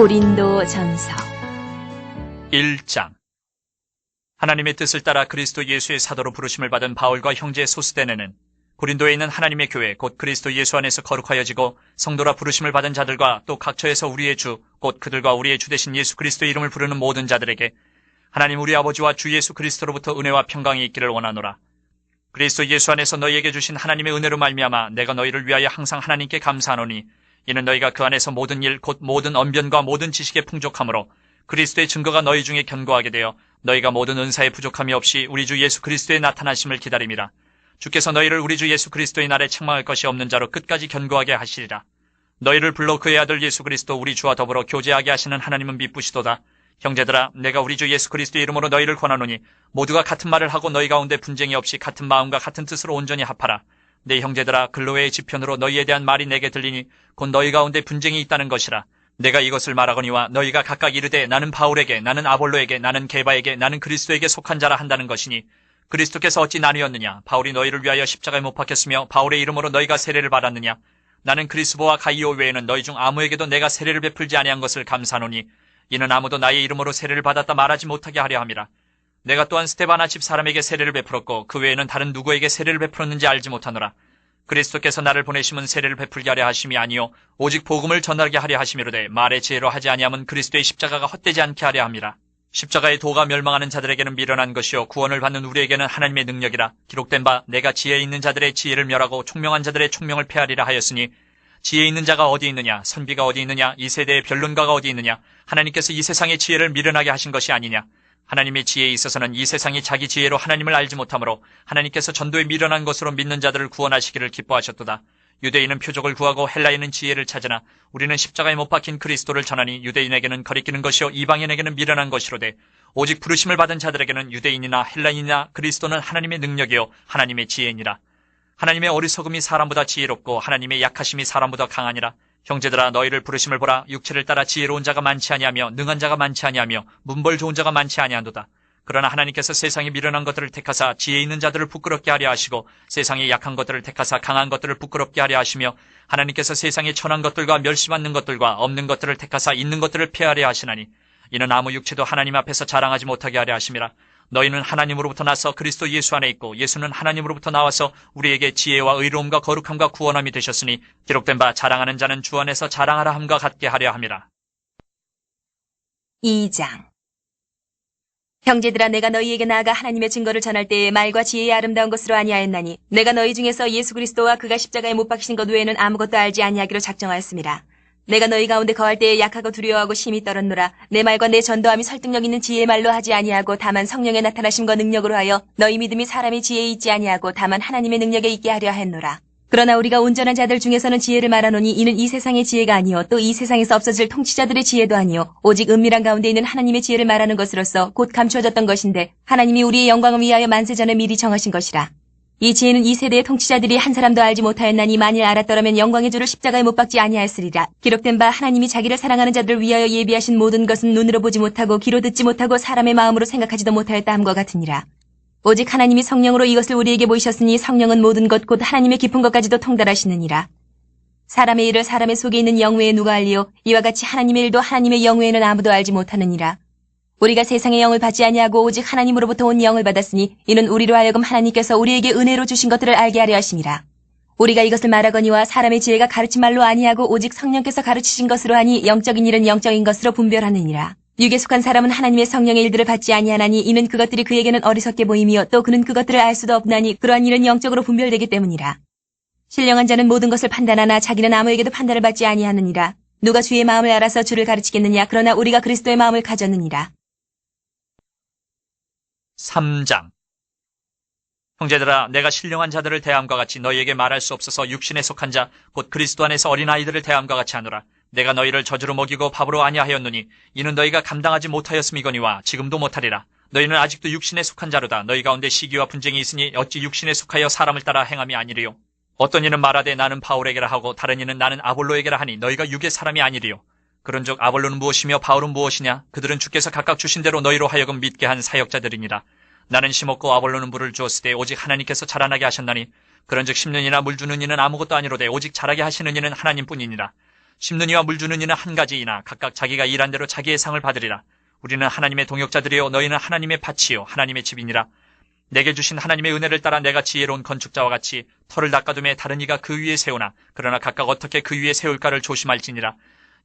고린도전서 1장. 하나님의 뜻을 따라 그리스도 예수의 사도로 부르심을 받은 바울과 형제 소스데네는 고린도에 있는 하나님의 교회 곧 그리스도 예수 안에서 거룩하여지고 성도라 부르심을 받은 자들과 또 각처에서 우리의 주 곧 그들과 우리의 주 되신 예수 그리스도의 이름을 부르는 모든 자들에게 하나님 우리 아버지와 주 예수 그리스도로부터 은혜와 평강이 있기를 원하노라. 그리스도 예수 안에서 너희에게 주신 하나님의 은혜로 말미암아 내가 너희를 위하여 항상 하나님께 감사하노니 이는 너희가 그 안에서 모든 일 곧 모든 언변과 모든 지식의 풍족함으로 그리스도의 증거가 너희 중에 견고하게 되어 너희가 모든 은사의 부족함이 없이 우리 주 예수 그리스도의 나타나심을 기다림이라. 주께서 너희를 우리 주 예수 그리스도의 날에 책망할 것이 없는 자로 끝까지 견고하게 하시리라. 너희를 불러 그의 아들 예수 그리스도 우리 주와 더불어 교제하게 하시는 하나님은 미쁘시도다. 형제들아, 내가 우리 주 예수 그리스도의 이름으로 너희를 권하노니 모두가 같은 말을 하고 너희 가운데 분쟁이 없이 같은 마음과 같은 뜻으로 온전히 합하라. 내 형제들아, 글로웨의 지편으로 너희에 대한 말이 내게 들리니 곧 너희 가운데 분쟁이 있다는 것이라. 내가 이것을 말하거니와 너희가 각각 이르되 나는 바울에게, 나는 아볼로에게, 나는 게바에게, 나는 그리스도에게 속한 자라 한다는 것이니 그리스도께서 어찌 나뉘었느냐? 바울이 너희를 위하여 십자가에 못 박혔으며 바울의 이름으로 너희가 세례를 받았느냐? 나는 그리스보와 가이오 외에는 너희 중 아무에게도 내가 세례를 베풀지 아니한 것을 감사하노니 이는 아무도 나의 이름으로 세례를 받았다 말하지 못하게 하려 함이라. 내가 또한 스데바나 집 사람에게 세례를 베풀었고 그 외에는 다른 누구에게 세례를 베풀었는지 알지 못하노라. 그리스도께서 나를 보내심은 세례를 베풀게 하려 하심이 아니요 오직 복음을 전하게 하려 하심이로되 말의 지혜로 하지 아니함은 그리스도의 십자가가 헛되지 않게 하려 함이라. 십자가의 도가 멸망하는 자들에게는 미련한 것이요 구원을 받는 우리에게는 하나님의 능력이라. 기록된 바 내가 지혜 있는 자들의 지혜를 멸하고 총명한 자들의 총명을 폐하리라 하였으니 지혜 있는 자가 어디 있느냐? 선비가 어디 있느냐? 이 세대의 변론가가 어디 있느냐? 하나님께서 이 세상의 지혜를 미련하게 하신 것이 아니냐? 하나님의 지혜에 있어서는 이 세상이 자기 지혜로 하나님을 알지 못하므로 하나님께서 전도에 미련한 것으로 믿는 자들을 구원하시기를 기뻐하셨도다. 유대인은 표적을 구하고 헬라인은 지혜를 찾으나 우리는 십자가에 못 박힌 그리스도를 전하니 유대인에게는 거리끼는 것이요 이방인에게는 미련한 것이로되 오직 부르심을 받은 자들에게는 유대인이나 헬라인이나 그리스도는 하나님의 능력이요 하나님의 지혜니라. 하나님의 어리석음이 사람보다 지혜롭고 하나님의 약하심이 사람보다 강하니라. 형제들아, 너희를 부르심을 보라. 육체를 따라 지혜로운 자가 많지 아니하며 능한 자가 많지 아니하며 문벌 좋은 자가 많지 아니한도다. 그러나 하나님께서 세상에 미련한 것들을 택하사 지혜 있는 자들을 부끄럽게 하려 하시고 세상에 약한 것들을 택하사 강한 것들을 부끄럽게 하려 하시며 하나님께서 세상에 천한 것들과 멸시받는 것들과 없는 것들을 택하사 있는 것들을 폐하려 하시나니 이는 아무 육체도 하나님 앞에서 자랑하지 못하게 하려 하심이라. 너희는 하나님으로부터 나서 그리스도 예수 안에 있고 예수는 하나님으로부터 나와서 우리에게 지혜와 의로움과 거룩함과 구원함이 되셨으니 기록된 바 자랑하는 자는 주 안에서 자랑하라 함과 같게 하려 함이라. 2장 형제들아, 내가 너희에게 나아가 하나님의 증거를 전할 때에 말과 지혜의 아름다운 것으로 아니하였나니 내가 너희 중에서 예수 그리스도와 그가 십자가에 못 박히신 것 외에는 아무것도 알지 아니하기로 작정하였습니다. 내가 너희 가운데 거할 때에 약하고 두려워하고 심히 떨었노라. 내 말과 내 전도함이 설득력 있는 지혜의 말로 하지 아니하고 다만 성령의 나타나심과 능력으로 하여 너희 믿음이 사람의 지혜에 있지 아니하고 다만 하나님의 능력에 있게 하려 했노라. 그러나 우리가 온전한 자들 중에서는 지혜를 말하노니 이는 이 세상의 지혜가 아니요 또 이 세상에서 없어질 통치자들의 지혜도 아니요 오직 은밀한 가운데 있는 하나님의 지혜를 말하는 것으로서 곧 감추어졌던 것인데 하나님이 우리의 영광을 위하여 만세 전에 미리 정하신 것이라. 이 지혜는 이 세대의 통치자들이 한 사람도 알지 못하였나니 만일 알았더라면 영광의 주를 십자가에 못 박지 아니하였으리라. 기록된 바 하나님이 자기를 사랑하는 자들을 위하여 예비하신 모든 것은 눈으로 보지 못하고 귀로 듣지 못하고 사람의 마음으로 생각하지도 못하였다 함과 같으니라. 오직 하나님이 성령으로 이것을 우리에게 보이셨으니 성령은 모든 것 곧 하나님의 깊은 것까지도 통달하시느니라. 사람의 일을 사람의 속에 있는 영 외에 누가 알리요? 이와 같이 하나님의 일도 하나님의 영 외에는 아무도 알지 못하느니라. 우리가 세상의 영을 받지 아니하고 오직 하나님으로부터 온 영을 받았으니 이는 우리로 하여금 하나님께서 우리에게 은혜로 주신 것들을 알게 하려 하심이라. 우리가 이것을 말하거니와 사람의 지혜가 가르친 말로 아니하고 오직 성령께서 가르치신 것으로 하니 영적인 일은 영적인 것으로 분별하느니라. 육에 속한 사람은 하나님의 성령의 일들을 받지 아니하나니 이는 그것들이 그에게는 어리석게 보임이요 또 그는 그것들을 알 수도 없나니 그러한 일은 영적으로 분별되기 때문이라. 신령한 자는 모든 것을 판단하나 자기는 아무에게도 판단을 받지 아니하느니라. 누가 주의 마음을 알아서 주를 가르치겠느냐? 그러나 우리가 그리스도의 마음을 가졌느니라. 3장. 형제들아, 내가 신령한 자들을 대함과 같이 너희에게 말할 수 없어서 육신에 속한 자 곧 그리스도 안에서 어린아이들을 대함과 같이 하노라. 내가 너희를 젖으로 먹이고 밥으로 아니하였노니 이는 너희가 감당하지 못하였음이거니와 지금도 못하리라. 너희는 아직도 육신에 속한 자로다. 너희 가운데 시기와 분쟁이 있으니 어찌 육신에 속하여 사람을 따라 행함이 아니리요. 어떤 이는 말하되 나는 바울에게라 하고 다른 이는 나는 아볼로에게라 하니 너희가 육의 사람이 아니리요. 그런즉 아볼로는 무엇이며 바울은 무엇이냐? 그들은 주께서 각각 주신 대로 너희로 하여금 믿게 한 사역자들이니라. 나는 심었고 아볼로는 물을 주었으되 오직 하나님께서 자라나게 하셨나니 그런즉 심는 이나 물 주는 이는 아무것도 아니로되 오직 자라게 하시는 이는 하나님뿐이니라. 심는 이와 물 주는 이는 한 가지이나 각각 자기가 일한 대로 자기의 상을 받으리라. 우리는 하나님의 동역자들이요 너희는 하나님의 밭이요 하나님의 집이니라. 내게 주신 하나님의 은혜를 따라 내가 지혜로운 건축자와 같이 터를 닦아둠에 다른 이가 그 위에 세우나 그러나 각각 어떻게 그 위에 세울까를 조심할지니라.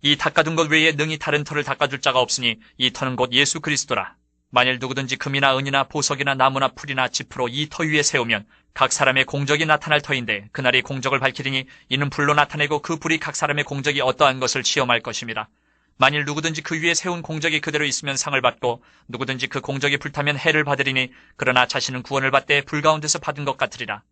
이 닦아둔 것 외에 능히 다른 터를 닦아줄 자가 없으니 이 터는 곧 예수 그리스도라. 만일 누구든지 금이나 은이나 보석이나 나무나 풀이나 짚으로 이 터 위에 세우면 각 사람의 공적이 나타날 터인데 그날이 공적을 밝히리니 이는 불로 나타내고 그 불이 각 사람의 공적이 어떠한 것을 시험할 것입니다. 만일 누구든지 그 위에 세운 공적이 그대로 있으면 상을 받고 누구든지 그 공적이 불타면 해를 받으리니 그러나 자신은 구원을 받되 불 가운데서 받은 것 같으리라.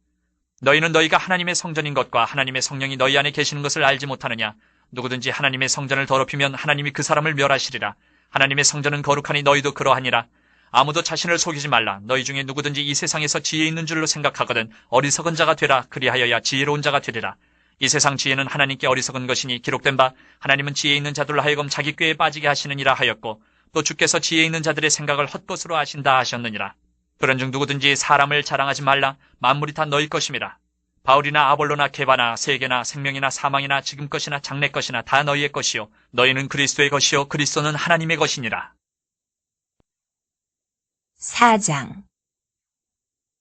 너희는 너희가 하나님의 성전인 것과 하나님의 성령이 너희 안에 계시는 것을 알지 못하느냐. 누구든지 하나님의 성전을 더럽히면 하나님이 그 사람을 멸하시리라. 하나님의 성전은 거룩하니 너희도 그러하니라. 아무도 자신을 속이지 말라. 너희 중에 누구든지 이 세상에서 지혜 있는 줄로 생각하거든 어리석은 자가 되라. 그리하여야 지혜로운 자가 되리라. 이 세상 지혜는 하나님께 어리석은 것이니 기록된 바 하나님은 지혜 있는 자들로 하여금 자기 꾀에 빠지게 하시느니라 하였고 또 주께서 지혜 있는 자들의 생각을 헛것으로 하신다 하셨느니라. 그런즉 누구든지 사람을 자랑하지 말라. 만물이 다 너희 것임이라. 바울이나 아볼로나 게바나 세계나 생명이나 사망이나 지금 것이나 장래 것이나 다 너희의 것이요 너희는 그리스도의 것이요 그리스도는 하나님의 것이니라. 4장.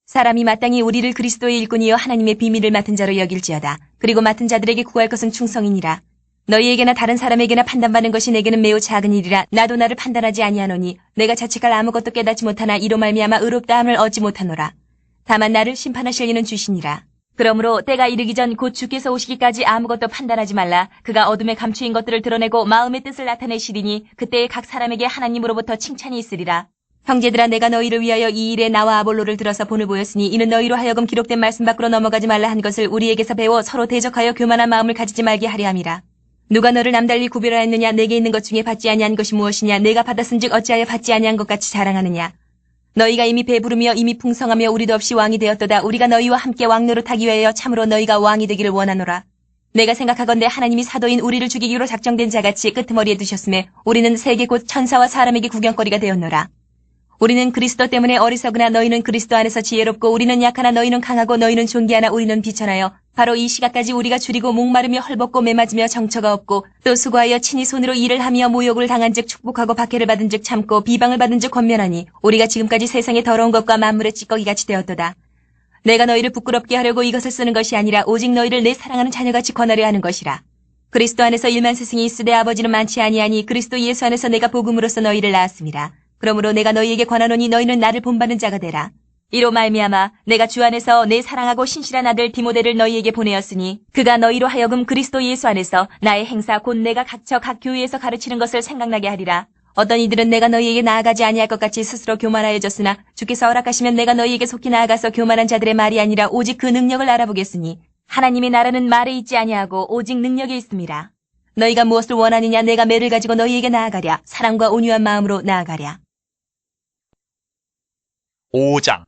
사람이 마땅히 우리를 그리스도의 일꾼이여 하나님의 비밀을 맡은 자로 여길지어다. 그리고 맡은 자들에게 구할 것은 충성이니라. 너희에게나 다른 사람에게나 판단받는 것이 내게는 매우 작은 일이라. 나도 나를 판단하지 아니하노니 내가 자책할 아무것도 깨닫지 못하나 이로 말미암아 의롭다함을 얻지 못하노라. 다만 나를 심판하실 이는 주시니라. 그러므로 때가 이르기 전 곧 주께서 오시기까지 아무것도 판단하지 말라. 그가 어둠에 감추인 것들을 드러내고 마음의 뜻을 나타내시리니 그때에 각 사람에게 하나님으로부터 칭찬이 있으리라. 형제들아 내가 너희를 위하여 이 일에 나와 아볼로를 들어서 본을 보였으니 이는 너희로 하여금 기록된 말씀 밖으로 넘어가지 말라 한 것을 우리에게서 배워 서로 대적하여 교만한 마음을 가지지 말게 하려 함이라. 누가 너를 남달리 구별하였느냐. 내게 있는 것 중에 받지 아니한 것이 무엇이냐. 내가 받았은즉 어찌하여 받지 아니한 것 같이 자랑하느냐. 너희가 이미 배부르며 이미 풍성하며 우리도 없이 왕이 되었도다. 우리가 너희와 함께 왕노릇하기 위하여 참으로 너희가 왕이 되기를 원하노라. 내가 생각하건대 하나님이 사도인 우리를 죽이기로 작정된 자같이 끄트머리에 두셨음에 우리는 세계 곧 천사와 사람에게 구경거리가 되었노라. 우리는 그리스도 때문에 어리석으나 너희는 그리스도 안에서 지혜롭고 우리는 약하나 너희는 강하고 너희는 존귀하나 우리는 비천하여 바로 이 시각까지 우리가 줄이고 목마르며 헐벗고 매맞으며 정처가 없고 또 수고하여 친히 손으로 일을 하며 모욕을 당한즉 축복하고 박해를 받은즉 참고 비방을 받은즉 권면하니 우리가 지금까지 세상의 더러운 것과 만물의 찌꺼기같이 되었도다. 내가 너희를 부끄럽게 하려고 이것을 쓰는 것이 아니라 오직 너희를 내 사랑하는 자녀같이 권하려 하는 것이라. 그리스도 안에서 일만 스승이 있으되 아버지는 많지 아니하니 그리스도 예수 안에서 내가 복음으로써 너희를 낳았습니다. 그러므로 내가 너희에게 권하노니 너희는 나를 본받는 자가 되라. 이로 말미암아 내가 주 안에서 내 사랑하고 신실한 아들 디모데를 너희에게 보내었으니 그가 너희로 하여금 그리스도 예수 안에서 나의 행사 곧 내가 각처 각 교회에서 가르치는 것을 생각나게 하리라. 어떤 이들은 내가 너희에게 나아가지 아니할 것 같이 스스로 교만하여졌으나 주께서 허락하시면 내가 너희에게 속히 나아가서 교만한 자들의 말이 아니라 오직 그 능력을 알아보겠으니 하나님의 나라는 말에 있지 아니하고 오직 능력에 있음이라. 너희가 무엇을 원하느냐. 내가 매를 가지고 너희에게 나아가랴. 사랑과 온유한 마음으로 나아가랴. 5장.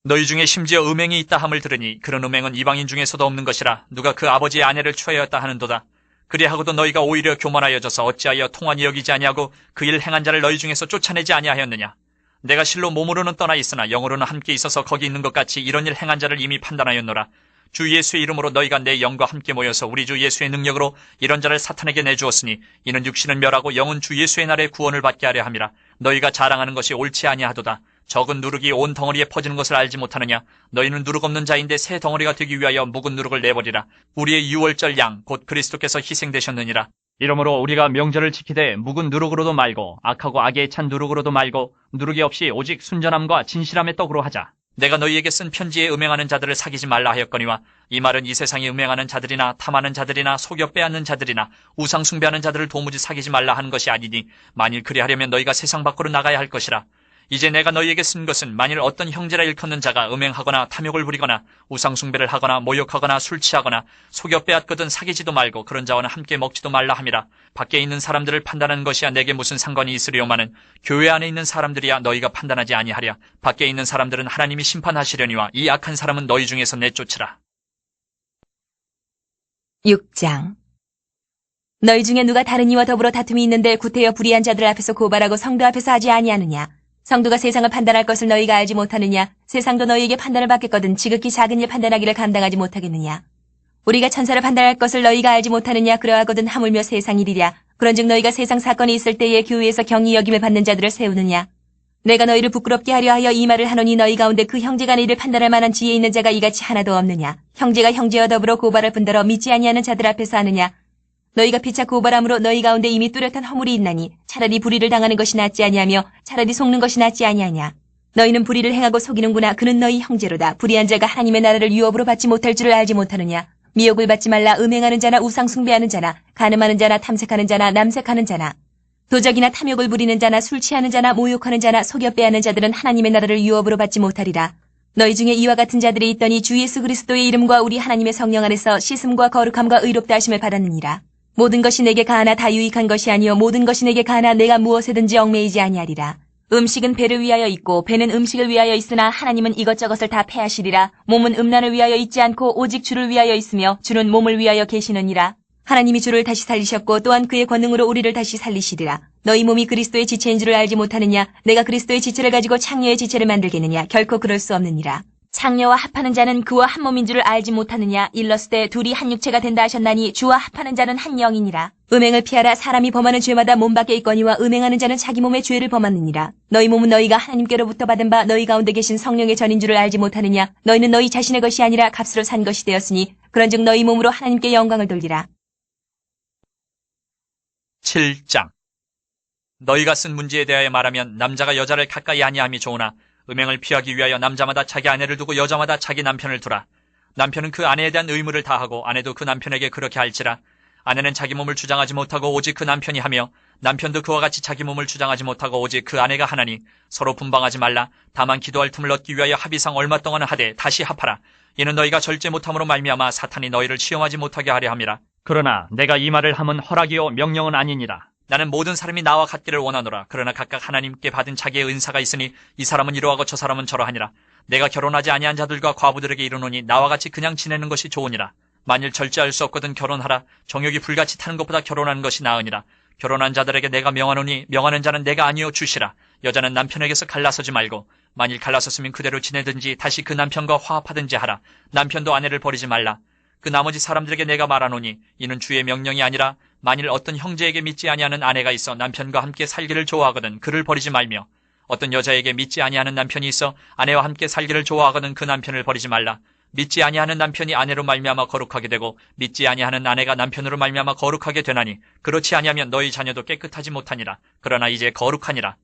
너희 중에 심지어 음행이 있다 함을 들으니 그런 음행은 이방인 중에서도 없는 것이라. 누가 그 아버지의 아내를 취하였다 하는도다. 그리하고도 너희가 오히려 교만하여져서 어찌하여 통한이 여기지 아니하고 그 일 행한 자를 너희 중에서 쫓아내지 아니하였느냐. 내가 실로 몸으로는 떠나 있으나 영으로는 함께 있어서 거기 있는 것 같이 이런 일 행한 자를 이미 판단하였노라. 주 예수의 이름으로 너희가 내 영과 함께 모여서 우리 주 예수의 능력으로 이런 자를 사탄에게 내주었으니 이는 육신은 멸하고 영은 주 예수의 날에 구원을 받게 하려 함이라. 너희가 자랑하는 것이 옳지 아니하도다. 적은 누룩이 온 덩어리에 퍼지는 것을 알지 못하느냐. 너희는 누룩 없는 자인데 새 덩어리가 되기 위하여 묵은 누룩을 내버리라. 우리의 유월절 양 곧 그리스도께서 희생되셨느니라. 이러므로 우리가 명절을 지키되 묵은 누룩으로도 말고 악하고 악에 찬 누룩으로도 말고 누룩이 없이 오직 순전함과 진실함의 떡으로 하자. 내가 너희에게 쓴 편지에 음행하는 자들을 사귀지 말라 하였거니와 이 말은 이 세상에 음행하는 자들이나 탐하는 자들이나 속여 빼앗는 자들이나 우상 숭배하는 자들을 도무지 사귀지 말라 하는 것이 아니니 만일 그리하려면 너희가 세상 밖으로 나가야 할 것이라. 이제 내가 너희에게 쓴 것은 만일 어떤 형제라 일컫는 자가 음행하거나 탐욕을 부리거나 우상숭배를 하거나 모욕하거나 술 취하거나 속여 빼앗거든 사귀지도 말고 그런 자와는 함께 먹지도 말라 함이라. 밖에 있는 사람들을 판단하는 것이야 내게 무슨 상관이 있으리요마는 교회 안에 있는 사람들이야 너희가 판단하지 아니하랴. 밖에 있는 사람들은 하나님이 심판하시려니와 이 악한 사람은 너희 중에서 내쫓으라. 6장. 너희 중에 누가 다른 이와 더불어 다툼이 있는데 구태여 불의한 자들 앞에서 고발하고 성도 앞에서 하지 아니하느냐. 성도가 세상을 판단할 것을 너희가 알지 못하느냐. 세상도 너희에게 판단을 받겠거든 지극히 작은 일 판단하기를 감당하지 못하겠느냐. 우리가 천사를 판단할 것을 너희가 알지 못하느냐 그러하거든 하물며 세상 일이랴. 그런즉 너희가 세상 사건이 있을 때에 교회에서 경히 여김을 받는 자들을 세우느냐. 내가 너희를 부끄럽게 하려 하여 이 말을 하노니 너희 가운데 그 형제간의 일을 판단할 만한 지혜 있는 자가 이같이 하나도 없느냐. 형제가 형제와 더불어 고발할 뿐더러 믿지 아니하는 자들 앞에서 하느냐. 너희가 피차 고발함으로 너희 가운데 이미 뚜렷한 허물이 있나니 차라리 불의를 당하는 것이 낫지 아니하며 차라리 속는 것이 낫지 아니하냐. 너희는 불의를 행하고 속이는구나. 그는 너희 형제로다. 불의한 자가 하나님의 나라를 유업으로 받지 못할 줄을 알지 못하느냐. 미혹을 받지 말라. 음행하는 자나 우상 숭배하는 자나 간음하는 자나 탐색하는 자나 남색하는 자나 도적이나 탐욕을 부리는 자나 술 취하는 자나 모욕하는 자나 속여 빼앗는 자들은 하나님의 나라를 유업으로 받지 못하리라. 너희 중에 이와 같은 자들이 있더니 주 예수 그리스도의 이름과 우리 하나님의 성령 안에서 씻음과 거룩함과 의롭다 하심을 받았느니라. 모든 것이 내게 가하나 다 유익한 것이 아니요 모든 것이 내게 가하나 내가 무엇에든지 얽매이지 아니하리라. 음식은 배를 위하여 있고 배는 음식을 위하여 있으나 하나님은 이것저것을 다 패하시리라. 몸은 음란을 위하여 있지 않고 오직 주를 위하여 있으며 주는 몸을 위하여 계시느니라. 하나님이 주를 다시 살리셨고 또한 그의 권능으로 우리를 다시 살리시리라. 너희 몸이 그리스도의 지체인 줄을 알지 못하느냐. 내가 그리스도의 지체를 가지고 창녀의 지체를 만들겠느냐. 결코 그럴 수 없느니라. 창녀와 합하는 자는 그와 한 몸인 줄을 알지 못하느냐. 일렀을 둘이 한 육체가 된다 하셨나니 주와 합하는 자는 한 영이니라. 음행을 피하라. 사람이 범하는 죄마다 몸 밖에 있거니와 음행하는 자는 자기 몸의 죄를 범하느니라. 너희 몸은 너희가 하나님께로부터 받은 바 너희 가운데 계신 성령의 전인 줄을 알지 못하느냐. 너희는 너희 자신의 것이 아니라 값으로 산 것이 되었으니 그런즉 너희 몸으로 하나님께 영광을 돌리라. 7장. 너희가 쓴 문제에 대하여 말하면 남자가 여자를 가까이 아니함이 좋으나 음행을 피하기 위하여 남자마다 자기 아내를 두고 여자마다 자기 남편을 두라. 남편은 그 아내에 대한 의무를 다하고 아내도 그 남편에게 그렇게 할지라. 아내는 자기 몸을 주장하지 못하고 오직 그 남편이 하며 남편도 그와 같이 자기 몸을 주장하지 못하고 오직 그 아내가 하나니 서로 분방하지 말라. 다만 기도할 틈을 얻기 위하여 합의상 얼마 동안은 하되 다시 합하라. 이는 너희가 절제 못함으로 말미암아 사탄이 너희를 시험하지 못하게 하려 함이라. 그러나 내가 이 말을 함은 허락이요 명령은 아니니라. 나는 모든 사람이 나와 같기를 원하노라. 그러나 각각 하나님께 받은 자기의 은사가 있으니 이 사람은 이러하고 저 사람은 저러하니라. 내가 결혼하지 아니한 자들과 과부들에게 이르노니 나와 같이 그냥 지내는 것이 좋으니라. 만일 절제할 수 없거든 결혼하라. 정욕이 불같이 타는 것보다 결혼하는 것이 나으니라. 결혼한 자들에게 내가 명하노니 명하는 자는 내가 아니요 주시라. 여자는 남편에게서 갈라서지 말고 만일 갈라섰으면 그대로 지내든지 다시 그 남편과 화합하든지 하라. 남편도 아내를 버리지 말라. 그 나머지 사람들에게 내가 말하노니 이는 주의 명령이 아니라 만일 어떤 형제에게 믿지 아니하는 아내가 있어 남편과 함께 살기를 좋아하거든 그를 버리지 말며 어떤 여자에게 믿지 아니하는 남편이 있어 아내와 함께 살기를 좋아하거든 그 남편을 버리지 말라. 믿지 아니하는 남편이 아내로 말미암아 거룩하게 되고 믿지 아니하는 아내가 남편으로 말미암아 거룩하게 되나니 그렇지 아니하면 너희 자녀도 깨끗하지 못하니라. 그러나 이제 거룩하니라.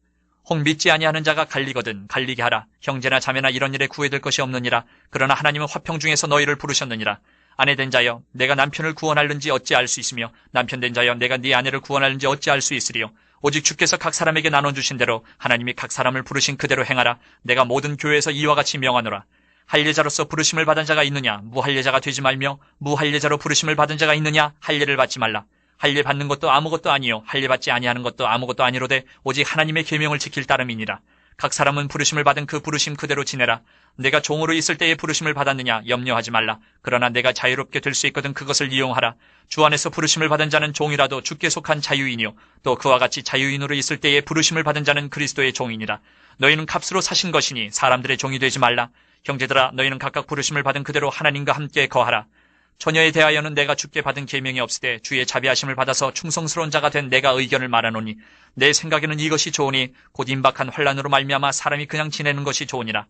혹 믿지 아니하는 자가 갈리거든 갈리게 하라. 형제나 자매나 이런 일에 구애될 것이 없느니라. 그러나 하나님은 화평 중에서 너희를 부르셨느니라. 아내 된 자여 내가 남편을 구원하는지 어찌 알 수 있으며 남편 된 자여 내가 네 아내를 구원하는지 어찌 알 수 있으리요. 오직 주께서 각 사람에게 나눠주신 대로 하나님이 각 사람을 부르신 그대로 행하라. 내가 모든 교회에서 이와 같이 명하노라. 할례자로서 부르심을 받은 자가 있느냐 무할례자가 되지 말며 무할례자로 부르심을 받은 자가 있느냐 할례를 받지 말라. 할례 받는 것도 아무것도 아니요 할례 받지 아니하는 것도 아무것도 아니로되 오직 하나님의 계명을 지킬 따름이니라. 각 사람은 부르심을 받은 그 부르심 그대로 지내라. 내가 종으로 있을 때에 부르심을 받았느냐 염려하지 말라. 그러나 내가 자유롭게 될 수 있거든 그것을 이용하라. 주 안에서 부르심을 받은 자는 종이라도 주께 속한 자유인이요 또 그와 같이 자유인으로 있을 때에 부르심을 받은 자는 그리스도의 종이니라. 너희는 값으로 사신 것이니 사람들의 종이 되지 말라. 형제들아 너희는 각각 부르심을 받은 그대로 하나님과 함께 거하라. 처녀에 대하여는 내가 주께 받은 계명이 없으되 주의 자비하심을 받아서 충성스러운 자가 된 내가 의견을 말하노니 내 생각에는 이것이 좋으니 곧 임박한 환난으로 말미암아 사람이 그냥 지내는 것이 좋으니라.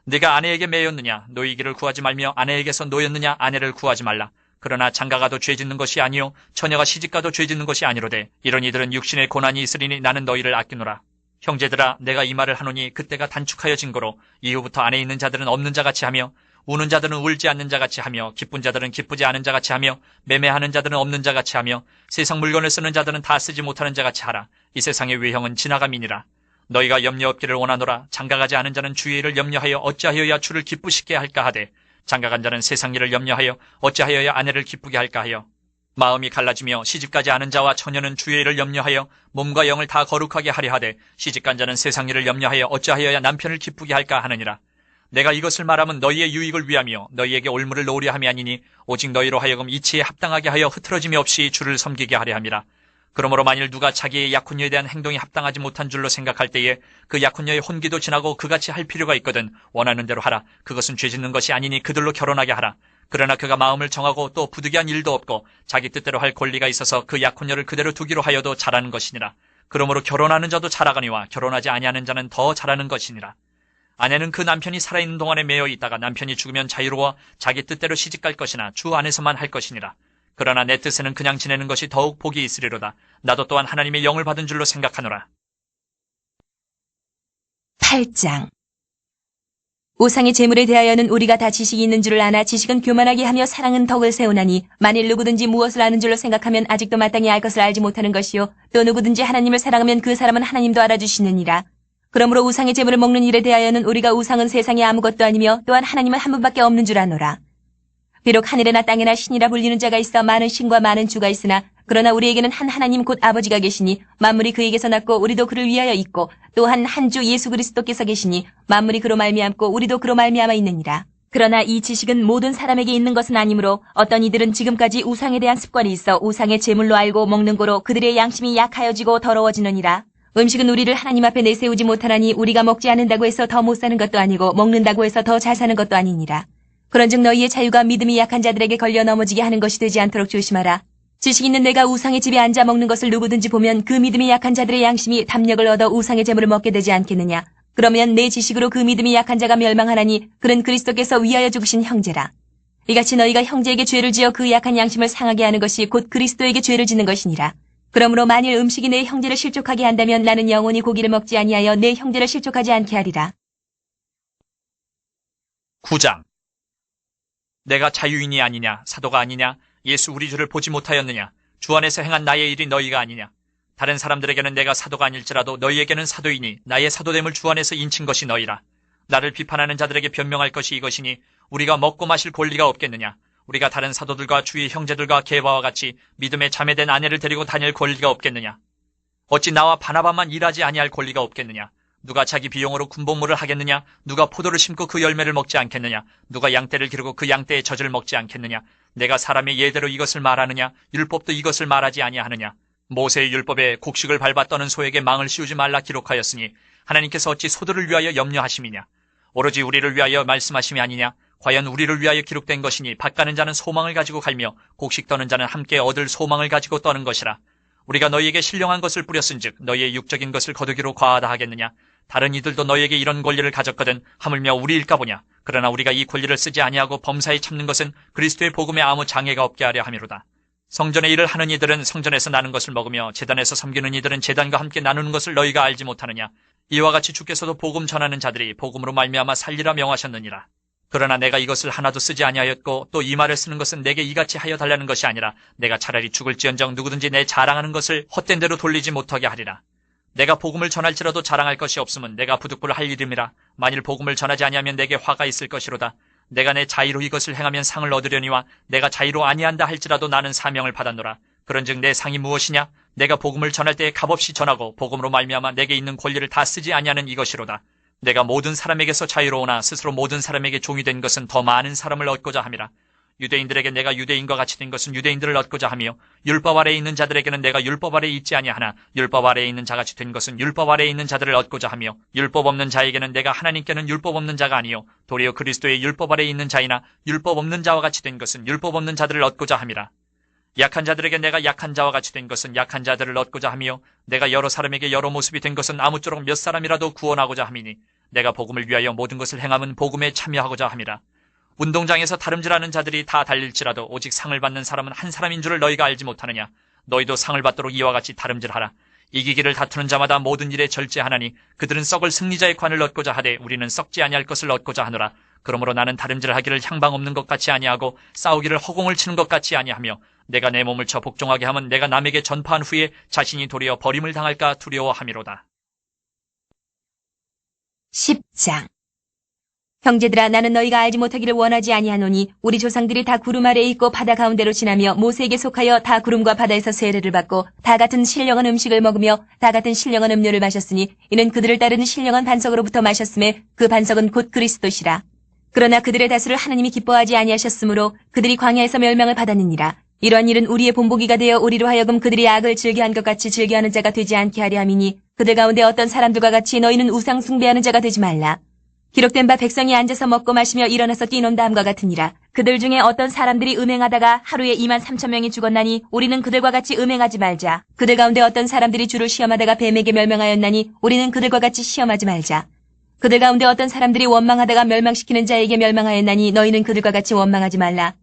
네가 아내에게 매였느냐 노이기를 구하지 말며 아내에게서 노였느냐 아내를 구하지 말라. 그러나 장가가도 죄짓는 것이 아니요 처녀가 시집가도 죄짓는 것이 아니로되 이런 이들은 육신의 고난이 있으리니 나는 너희를 아끼노라. 형제들아 내가 이 말을 하노니 그때가 단축하여 진거로 이후부터 안에 있는 자들은 없는 자같이 하며 우는 자들은 울지 않는 자같이 하며 기쁜 자들은 기쁘지 않은 자같이 하며 매매하는 자들은 없는 자같이 하며 세상 물건을 쓰는 자들은 다 쓰지 못하는 자같이 하라. 이 세상의 외형은 지나감이니라. 너희가 염려 없기를 원하노라. 장가가지 않은 자는 주의 일을 염려하여 어찌하여야 주를 기쁘시게 할까 하되 장가간 자는 세상 일을 염려하여 어찌하여야 아내를 기쁘게 할까 하여 마음이 갈라지며 시집가지 않은 자와 처녀는 주의 일을 염려하여 몸과 영을 다 거룩하게 하려 하되 시집간 자는 세상 일을 염려하여 어찌하여야 남편을 기쁘게 할까 하느니라. 내가 이것을 말하면 너희의 유익을 위하며 너희에게 올무를 놓으려 함이 아니니 오직 너희로 하여금 이치에 합당하게 하여 흐트러짐이 없이 주를 섬기게 하려 함이라. 그러므로 만일 누가 자기의 약혼녀에 대한 행동이 합당하지 못한 줄로 생각할 때에 그 약혼녀의 혼기도 지나고 그같이 할 필요가 있거든 원하는 대로 하라. 그것은 죄짓는 것이 아니니 그들로 결혼하게 하라. 그러나 그가 마음을 정하고 또 부득이한 일도 없고 자기 뜻대로 할 권리가 있어서 그 약혼녀를 그대로 두기로 하여도 잘하는 것이니라. 그러므로 결혼하는 자도 잘하거니와 결혼하지 아니하는 자는 더 잘하는 것이니라. 아내는 그 남편이 살아있는 동안에 매여 있다가 남편이 죽으면 자유로워 자기 뜻대로 시집갈 것이나 주 안에서만 할 것이니라. 그러나 내 뜻에는 그냥 지내는 것이 더욱 복이 있으리로다. 나도 또한 하나님의 영을 받은 줄로 생각하노라. 8장. 우상의 재물에 대하여는 우리가 다 지식이 있는 줄을 아나 지식은 교만하게 하며 사랑은 덕을 세우나니 만일 누구든지 무엇을 아는 줄로 생각하면 아직도 마땅히 알 것을 알지 못하는 것이요 또 누구든지 하나님을 사랑하면 그 사람은 하나님도 알아주시느니라. 그러므로 우상의 재물을 먹는 일에 대하여는 우리가 우상은 세상에 아무것도 아니며 또한 하나님은 한 분밖에 없는 줄 아노라. 비록 하늘에나 땅에나 신이라 불리는 자가 있어 많은 신과 많은 주가 있으나 그러나 우리에게는 한 하나님 곧 아버지가 계시니 만물이 그에게서 났고 우리도 그를 위하여 있고 또한 한 주 예수 그리스도께서 계시니 만물이 그로 말미암고 우리도 그로 말미암아 있느니라. 그러나 이 지식은 모든 사람에게 있는 것은 아니므로 어떤 이들은 지금까지 우상에 대한 습관이 있어 우상의 제물로 알고 먹는 거로 그들의 양심이 약하여지고 더러워지느니라. 음식은 우리를 하나님 앞에 내세우지 못하나니 우리가 먹지 않는다고 해서 더 못 사는 것도 아니고 먹는다고 해서 더 잘 사는 것도 아니니라. 그런즉 너희의 자유가 믿음이 약한 자들에게 걸려 넘어지게 하는 것이 되지 않도록 조심하라. 지식 있는 내가 우상의 집에 앉아 먹는 것을 누구든지 보면 그 믿음이 약한 자들의 양심이 담력을 얻어 우상의 재물을 먹게 되지 않겠느냐. 그러면 내 지식으로 그 믿음이 약한 자가 멸망하나니 그는 그리스도께서 위하여 죽으신 형제라. 이같이 너희가 형제에게 죄를 지어 그 약한 양심을 상하게 하는 것이 곧 그리스도에게 죄를 짓는 것이니라. 그러므로 만일 음식이 내 형제를 실족하게 한다면 나는 영원히 고기를 먹지 아니하여 내 형제를 실족하지 않게 하리라. 9장. 내가 자유인이 아니냐, 사도가 아니냐, 예수 우리 주를 보지 못하였느냐, 주 안에서 행한 나의 일이 너희가 아니냐. 다른 사람들에게는 내가 사도가 아닐지라도 너희에게는 사도이니 나의 사도됨을 주 안에서 인친 것이 너희라. 나를 비판하는 자들에게 변명할 것이 이것이니 우리가 먹고 마실 권리가 없겠느냐. 우리가 다른 사도들과 주위 형제들과 게바와 같이 믿음에 자매된 아내를 데리고 다닐 권리가 없겠느냐. 어찌 나와 바나바만 일하지 아니할 권리가 없겠느냐. 누가 자기 비용으로 군복무를 하겠느냐. 누가 포도를 심고 그 열매를 먹지 않겠느냐. 누가 양떼를 기르고 그 양떼의 젖을 먹지 않겠느냐. 내가 사람의 예대로 이것을 말하느냐. 율법도 이것을 말하지 아니하느냐. 모세의 율법에 곡식을 밟아 떠는 소에게 망을 씌우지 말라 기록하였으니 하나님께서 어찌 소들을 위하여 염려하심이냐. 오로지 우리를 위하여 말씀하심이 아니냐. 과연 우리를 위하여 기록된 것이니 밭 가는 자는 소망을 가지고 갈며 곡식 떠는 자는 함께 얻을 소망을 가지고 떠는 것이라. 우리가 너희에게 신령한 것을 뿌렸은즉 너희의 육적인 것을 거두기로 과하다 하겠느냐. 다른 이들도 너희에게 이런 권리를 가졌거든 하물며 우리일까 보냐. 그러나 우리가 이 권리를 쓰지 아니하고 범사에 참는 것은 그리스도의 복음에 아무 장애가 없게 하려 함이로다. 성전의 일을 하는 이들은 성전에서 나는 것을 먹으며 제단에서 섬기는 이들은 제단과 함께 나누는 것을 너희가 알지 못하느냐. 이와 같이 주께서도 복음 전하는 자들이 복음으로 말미암아 살리라 명하셨느니라. 그러나 내가 이것을 하나도 쓰지 아니하였고 또 이 말을 쓰는 것은 내게 이같이 하여 달라는 것이 아니라 내가 차라리 죽을지언정 누구든지 내 자랑하는 것을 헛된 대로 돌리지 못하게 하리라. 내가 복음을 전할지라도 자랑할 것이 없으면 내가 부득불 할 일임이라. 만일 복음을 전하지 아니하면 내게 화가 있을 것이로다. 내가 내 자의로 이것을 행하면 상을 얻으려니와 내가 자의로 아니한다 할지라도 나는 사명을 받았노라. 그런즉 내 상이 무엇이냐? 내가 복음을 전할 때에 값없이 전하고 복음으로 말미암아 내게 있는 권리를 다 쓰지 아니하는 이것이로다. 내가 모든 사람에게서 자유로우나 스스로 모든 사람에게 종이 된 것은 더 많은 사람을 얻고자 함이라. 유대인들에게 내가 유대인과 같이 된 것은 유대인들을 얻고자 하며 율법 아래에 있는 자들에게는 내가 율법 아래에 있지 아니하나 율법 아래에 있는 자같이 된 것은 율법 아래에 있는 자들을 얻고자 하며 율법 없는 자에게는 내가 하나님께는 율법 없는 자가 아니요 도리어 그리스도의 율법 아래에 있는 자이나 율법 없는 자와 같이 된 것은 율법 없는 자들을 얻고자 함이라. 약한 자들에게 내가 약한 자와 같이 된 것은 약한 자들을 얻고자 하며 내가 여러 사람에게 여러 모습이 된 것은 아무쪼록 몇 사람이라도 구원하고자 함이니 내가 복음을 위하여 모든 것을 행함은 복음에 참여하고자 함이라. 운동장에서 다름질하는 자들이 다 달릴지라도 오직 상을 받는 사람은 한 사람인 줄을 너희가 알지 못하느냐. 너희도 상을 받도록 이와 같이 다름질하라. 이기기를 다투는 자마다 모든 일에 절제하나니 그들은 썩을 승리자의 관을 얻고자 하되 우리는 썩지 아니할 것을 얻고자 하노라. 그러므로 나는 다름질하기를 향방 없는 것 같이 아니하고 싸우기를 허공을 치는 것 같이 아니하며 내가 내 몸을 쳐 복종하게 하면 내가 남에게 전파한 후에 자신이 도리어 버림을 당할까 두려워함이로다. 10장. 형제들아 나는 너희가 알지 못하기를 원하지 아니하노니 우리 조상들이 다 구름 아래에 있고 바다 가운데로 지나며 모세에게 속하여 다 구름과 바다에서 세례를 받고 다 같은 신령한 음식을 먹으며 다 같은 신령한 음료를 마셨으니 이는 그들을 따르는 신령한 반석으로부터 마셨음에 그 반석은 곧 그리스도시라. 그러나 그들의 다수를 하나님이 기뻐하지 아니하셨으므로 그들이 광야에서 멸망을 받았느니라. 이러한 일은 우리의 본보기가 되어 우리로 하여금 그들이 악을 즐겨한 것 같이 즐겨하는 자가 되지 않게 하려 함이니 그들 가운데 어떤 사람들과 같이 너희는 우상 숭배하는 자가 되지 말라. 기록된 바 백성이 앉아서 먹고 마시며 일어나서 뛰논다 함과 같으니라. 그들 중에 어떤 사람들이 음행하다가 하루에 23,000명이 죽었나니 우리는 그들과 같이 음행하지 말자. 그들 가운데 어떤 사람들이 주를 시험하다가 뱀에게 멸망하였나니 우리는 그들과 같이 시험하지 말자. 그들 가운데 어떤 사람들이 원망하다가 멸망시키는 자에게 멸망하였나니 너희는 그들과 같이 원망하지 말라.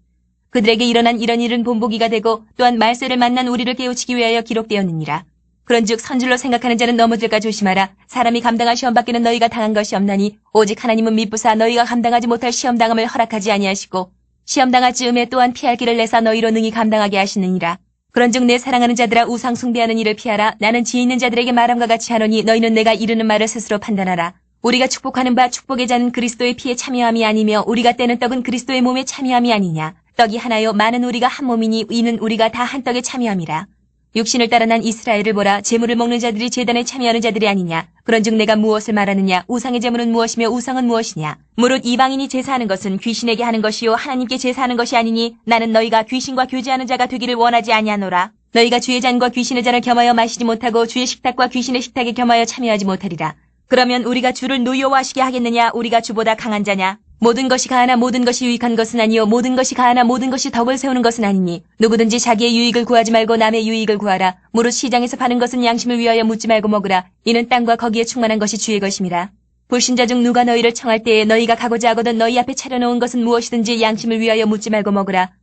그들에게 일어난 이런 일은 본보기가 되고 또한 말세를 만난 우리를 깨우치기 위하여 기록되었느니라. 그런즉 선줄로 생각하는 자는 넘어질까 조심하라. 사람이 감당할 시험 밖에는 너희가 당한 것이 없나니 오직 하나님은 미쁘사 너희가 감당하지 못할 시험당함을 허락하지 아니하시고 시험당할 즈음에 또한 피할 길을 내사 너희로 능히 감당하게 하시느니라. 그런즉 내 사랑하는 자들아 우상 숭배하는 일을 피하라. 나는 지혜 있는 자들에게 말함과 같이 하노니 너희는 내가 이르는 말을 스스로 판단하라. 우리가 축복하는 바 축복의 자는 그리스도의 피에 참여함이 아니며 우리가 떼는 떡은 그리스도의 몸에 참여함이 아니냐. 떡이 하나요 많은 우리가 한 몸이니 이는 우리가 다 한 떡에 참여함이라. 육신을 따라 난 이스라엘을 보라. 제물을 먹는 자들이 제단에 참여하는 자들이 아니냐. 그런즉 내가 무엇을 말하느냐. 우상의 제물은 무엇이며 우상은 무엇이냐. 무릇 이방인이 제사하는 것은 귀신에게 하는 것이요 하나님께 제사하는 것이 아니니 나는 너희가 귀신과 교제하는 자가 되기를 원하지 아니하노라. 너희가 주의 잔과 귀신의 잔을 겸하여 마시지 못하고 주의 식탁과 귀신의 식탁에 겸하여 참여하지 못하리라. 그러면 우리가 주를 노여워하시게 하겠느냐. 우리가 주보다 강한 자냐. 모든 것이 가하나 모든 것이 유익한 것은 아니요 모든 것이 가하나 모든 것이 덕을 세우는 것은 아니니 누구든지 자기의 유익을 구하지 말고 남의 유익을 구하라. 무릇 시장에서 파는 것은 양심을 위하여 묻지 말고 먹으라. 이는 땅과 거기에 충만한 것이 주의 것임이라. 불신자 중 누가 너희를 청할 때에 너희가 가고자 하거든 너희 앞에 차려놓은 것은 무엇이든지 양심을 위하여 묻지 말고 먹으라.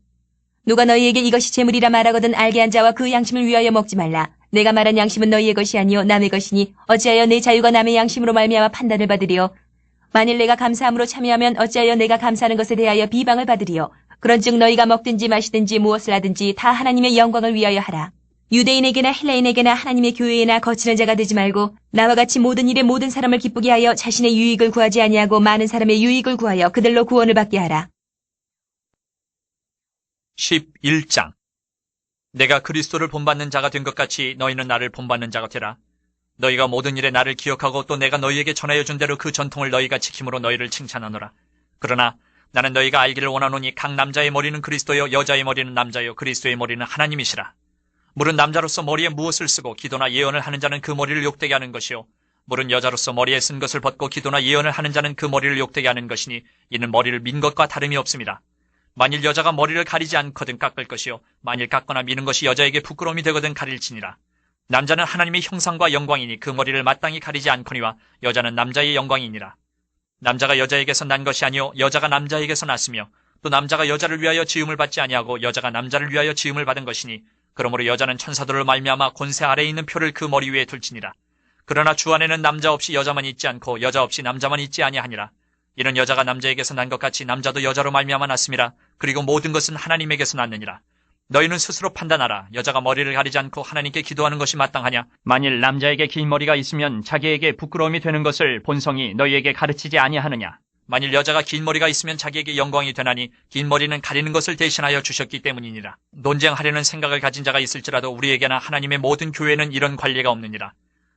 누가 너희에게 이것이 재물이라 말하거든 알게 한 자와 그 양심을 위하여 먹지 말라. 내가 말한 양심은 너희의 것이 아니요 남의 것이니 어찌하여 내 자유가 남의 양심으로 말미암아 판단을 받으리요. 만일 내가 감사함으로 참여하면 어찌하여 내가 감사하는 것에 대하여 비방을 받으리요. 그런즉 너희가 먹든지 마시든지 무엇을 하든지 다 하나님의 영광을 위하여 하라. 유대인에게나 헬라인에게나 하나님의 교회에나 거치는 자가 되지 말고 나와 같이 모든 일에 모든 사람을 기쁘게 하여 자신의 유익을 구하지 아니하고 많은 사람의 유익을 구하여 그들로 구원을 받게 하라. 11장. 내가 그리스도를 본받는 자가 된 것 같이 너희는 나를 본받는 자가 되라. 너희가 모든 일에 나를 기억하고 또 내가 너희에게 전하여 준 대로 그 전통을 너희가 지킴으로 너희를 칭찬하노라. 그러나 나는 너희가 알기를 원하노니 각 남자의 머리는 그리스도요 여자의 머리는 남자요 그리스도의 머리는 하나님이시라. 물은 남자로서 머리에 무엇을 쓰고 기도나 예언을 하는 자는 그 머리를 욕되게 하는 것이요 물은 여자로서 머리에 쓴 것을 벗고 기도나 예언을 하는 자는 그 머리를 욕되게 하는 것이니 이는 머리를 민 것과 다름이 없습니다. 만일 여자가 머리를 가리지 않거든 깎을 것이요 만일 깎거나 미는 것이 여자에게 부끄러움이 되거든 가릴지니라. 남자는 하나님의 형상과 영광이니 그 머리를 마땅히 가리지 않거니와 여자는 남자의 영광이니라. 남자가 여자에게서 난 것이 아니요 여자가 남자에게서 났으며 또 남자가 여자를 위하여 지음을 받지 아니하고 여자가 남자를 위하여 지음을 받은 것이니 그러므로 여자는 천사들을 말미암아 권세 아래에 있는 표를 그 머리 위에 둘지니라. 그러나 주 안에는 남자 없이 여자만 있지 않고 여자 없이 남자만 있지 아니하니라. 이는 여자가 남자에게서 난 것 같이 남자도 여자로 말미암아 났음이라. 그리고 모든 것은 하나님에게서 났느니라. 너희는 스스로 판단하라. 여자가 머리를 가리지 않고 하나님께 기도하는 것이 마땅하냐? 만일 남자에게 긴 머리가 있으면 자기에게 부끄러움이 되는 것을 본성이 너희에게 가르치지 아니하느냐? 만일 여자가 긴 머리가 있으면 자기에게 영광이 되나니 긴 머리는 가리는 것을 대신하여 주셨기 때문이니라. 논쟁하려는 생각을 가진 자가 있을지라도 우리에게나 하나님의 모든 교회는 이런 관례가 없느니라.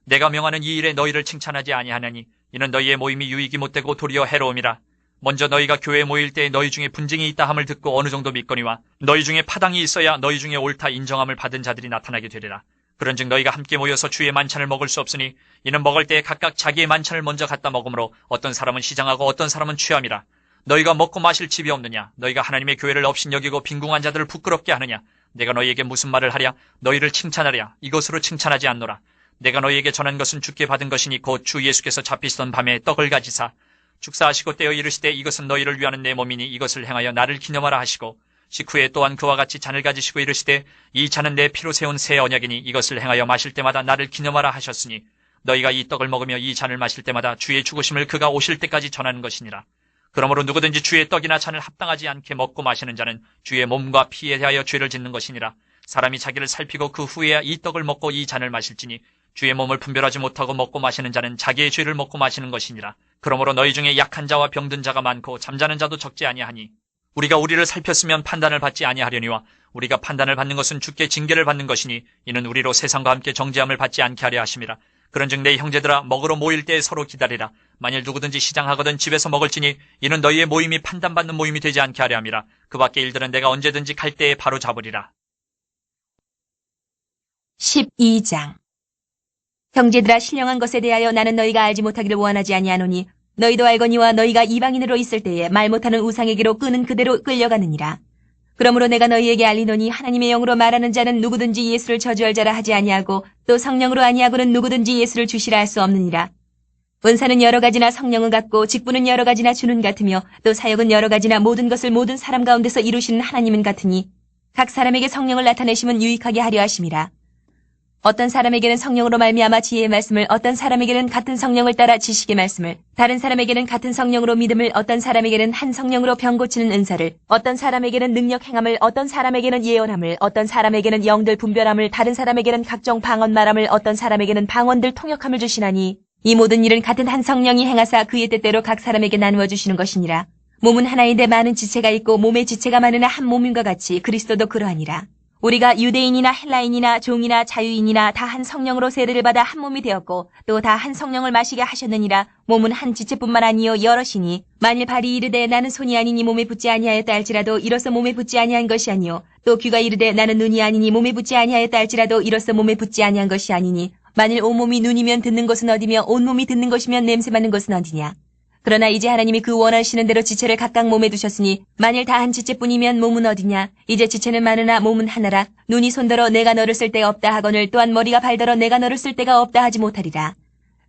내가 명하는 이 일에 너희를 칭찬하지 아니하나니 이는 너희의 모임이 유익이 못되고 도리어 해로움이라. 먼저 너희가 교회에 모일 때에 너희 중에 분쟁이 있다 함을 듣고 어느 정도 믿거니와 너희 중에 파당이 있어야 너희 중에 옳다 인정함을 받은 자들이 나타나게 되리라. 그런즉 너희가 함께 모여서 주의 만찬을 먹을 수 없으니 이는 먹을 때에 각각 자기의 만찬을 먼저 갖다 먹으므로 어떤 사람은 시장하고 어떤 사람은 취함이라. 너희가 먹고 마실 집이 없느냐? 너희가 하나님의 교회를 업신여기고 빈궁한 자들을 부끄럽게 하느냐? 내가 너희에게 무슨 말을 하랴? 너희를 칭찬하랴? 이것으로 칭찬하지 않노라. 내가 너희에게 전한 것은 주께 받은 것이니 곧 주 예수께서 잡히시던 밤에 떡을 가지사 축사하시고 떼어 이르시되 이것은 너희를 위하는 내 몸이니 이것을 행하여 나를 기념하라 하시고 식후에 또한 그와 같이 잔을 가지시고 이르시되 이 잔은 내 피로 세운 새 언약이니 이것을 행하여 마실 때마다 나를 기념하라 하셨으니 너희가 이 떡을 먹으며 이 잔을 마실 때마다 주의 죽으심을 그가 오실 때까지 전하는 것이니라. 그러므로 누구든지 주의 떡이나 잔을 합당하지 않게 먹고 마시는 자는 주의 몸과 피에 대하여 죄를 짓는 것이니라. 사람이 자기를 살피고 그 후에야 이 떡을 먹고 이 잔을 마실지니 주의 몸을 분별하지 못하고 먹고 마시는 자는 자기의 죄를 먹고 마시는 것이니라. 그러므로 너희 중에 약한 자와 병든 자가 많고 잠자는 자도 적지 아니하니 우리가 우리를 살폈으면 판단을 받지 아니하려니와 우리가 판단을 받는 것은 주께 징계를 받는 것이니 이는 우리로 세상과 함께 정죄함을 받지 않게 하려 하심이라. 그런즉 내 형제들아 먹으러 모일 때에 서로 기다리라. 만일 누구든지 시장하거든 집에서 먹을지니 이는 너희의 모임이 판단받는 모임이 되지 않게 하려 함이라. 그 밖의 일들은 내가 언제든지 갈 때에 바로 잡으리라. 12장. 형제들아 신령한 것에 대하여 나는 너희가 알지 못하기를 원하지 아니하노니 너희도 알거니와 너희가 이방인으로 있을 때에 말 못하는 우상에게로 끄는 그대로 끌려가느니라. 그러므로 내가 너희에게 알리노니 하나님의 영으로 말하는 자는 누구든지 예수를 저주할 자라 하지 아니하고 또 성령으로 아니하고는 누구든지 예수를 주시라 할 수 없느니라. 은사는 여러 가지나 성령은 같고 직분은 여러 가지나 주는 같으며 또 사역은 여러 가지나 모든 것을 모든 사람 가운데서 이루시는 하나님은 같으니 각 사람에게 성령을 나타내심은 유익하게 하려 하심이라. 어떤 사람에게는 성령으로 말미암아 지혜의 말씀을, 어떤 사람에게는 같은 성령을 따라 지식의 말씀을, 다른 사람에게는 같은 성령으로 믿음을, 어떤 사람에게는 한 성령으로 병 고치는 은사를, 어떤 사람에게는 능력 행함을, 어떤 사람에게는 예언함을, 어떤 사람에게는 영들 분별함을, 다른 사람에게는 각종 방언 말함을, 어떤 사람에게는 방언들 통역함을 주시나니 이 모든 일은 같은 한 성령이 행하사 그의 뜻대로 각 사람에게 나누어 주시는 것이니라. 몸은 하나인데 많은 지체가 있고 몸의 지체가 많으나 한 몸인과 같이 그리스도도 그러하니라. 우리가 유대인이나 헬라인이나 종이나 자유인이나 다 한 성령으로 세례를 받아 한 몸이 되었고 또 다 한 성령을 마시게 하셨느니라. 몸은 한 지체뿐만 아니요 여럿이니 만일 발이 이르되 나는 손이 아니니 몸에 붙지 아니하였다 할지라도 이로써 몸에 붙지 아니한 것이 아니요 또 귀가 이르되 나는 눈이 아니니 몸에 붙지 아니하였다 할지라도 이로써 몸에 붙지 아니한 것이 아니니 만일 온몸이 눈이면 듣는 것은 어디며 온몸이 듣는 것이면 냄새 맡는 것은 어디냐. 그러나 이제 하나님이 그 원하시는 대로 지체를 각각 몸에 두셨으니 만일 다 한 지체뿐이면 몸은 어디냐. 이제 지체는 많으나 몸은 하나라. 눈이 손더러 내가 너를 쓸 데가 없다 하거늘 또한 머리가 발더러 내가 너를 쓸 데가 없다 하지 못하리라.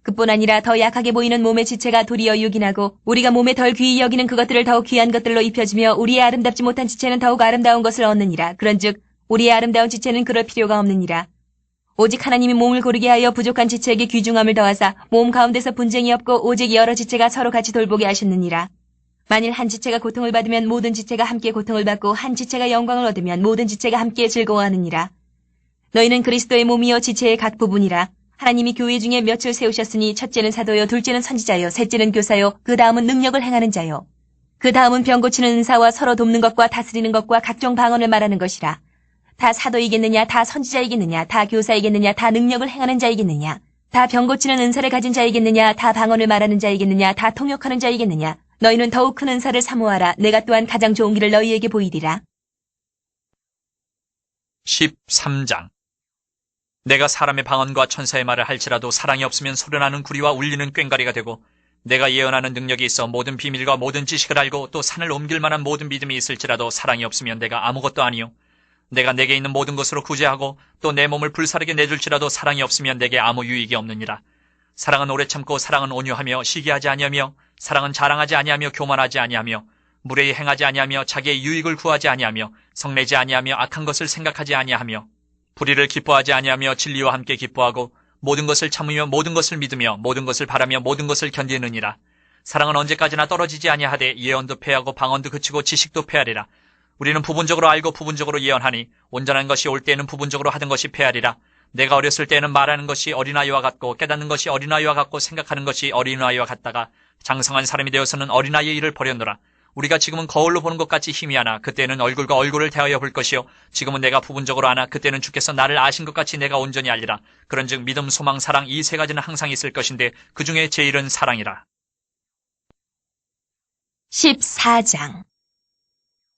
그뿐 아니라 더 약하게 보이는 몸의 지체가 도리어 유긴하고 우리가 몸에 덜 귀히 여기는 그것들을 더욱 귀한 것들로 입혀주며 우리의 아름답지 못한 지체는 더욱 아름다운 것을 얻느니라. 그런즉 우리의 아름다운 지체는 그럴 필요가 없느니라. 오직 하나님이 몸을 고르게 하여 부족한 지체에게 귀중함을 더하사 몸 가운데서 분쟁이 없고 오직 여러 지체가 서로 같이 돌보게 하셨느니라. 만일 한 지체가 고통을 받으면 모든 지체가 함께 고통을 받고 한 지체가 영광을 얻으면 모든 지체가 함께 즐거워하느니라. 너희는 그리스도의 몸이요 지체의 각 부분이라. 하나님이 교회 중에 몇을 세우셨으니 첫째는 사도요 둘째는 선지자요 셋째는 교사요 그 다음은 능력을 행하는 자요 그 다음은 병 고치는 은사와 서로 돕는 것과 다스리는 것과 각종 방언을 말하는 것이라. 다 사도이겠느냐, 다 선지자이겠느냐, 다 교사이겠느냐, 다 능력을 행하는 자이겠느냐, 다 병 고치는 은사를 가진 자이겠느냐, 다 방언을 말하는 자이겠느냐, 다 통역하는 자이겠느냐. 너희는 더욱 큰 은사를 사모하라. 내가 또한 가장 좋은 길을 너희에게 보이리라. 13장. 내가 사람의 방언과 천사의 말을 할지라도 사랑이 없으면 소련하는 구리와 울리는 꽹과리가 되고 내가 예언하는 능력이 있어 모든 비밀과 모든 지식을 알고 또 산을 옮길 만한 모든 믿음이 있을지라도 사랑이 없으면 내가 아무것도 아니요 내가 내게 있는 모든 것으로 구제하고 또 내 몸을 불사르게 내줄지라도 사랑이 없으면 내게 아무 유익이 없느니라. 사랑은 오래 참고 사랑은 온유하며 시기하지 아니하며 사랑은 자랑하지 아니하며 교만하지 아니하며 무례히 행하지 아니하며 자기의 유익을 구하지 아니하며 성내지 아니하며 악한 것을 생각하지 아니하며 불의를 기뻐하지 아니하며 진리와 함께 기뻐하고 모든 것을 참으며 모든 것을 믿으며 모든 것을 바라며 모든 것을 견디느니라. 사랑은 언제까지나 떨어지지 아니하되 예언도 패하고 방언도 그치고 지식도 패하리라. 우리는 부분적으로 알고 부분적으로 예언하니 온전한 것이 올 때에는 부분적으로 하던 것이 패하리라. 내가 어렸을 때에는 말하는 것이 어린아이와 같고 깨닫는 것이 어린아이와 같고 생각하는 것이 어린아이와 같다가 장성한 사람이 되어서는 어린아이의 일을 버렸노라. 우리가 지금은 거울로 보는 것 같이 희미하나 그때는 얼굴과 얼굴을 대하여 볼 것이요 지금은 내가 부분적으로 아나 그때는 주께서 나를 아신 것 같이 내가 온전히 알리라. 그런즉 믿음, 소망, 사랑 이 세 가지는 항상 있을 것인데 그 중에 제일은 사랑이라. 14장.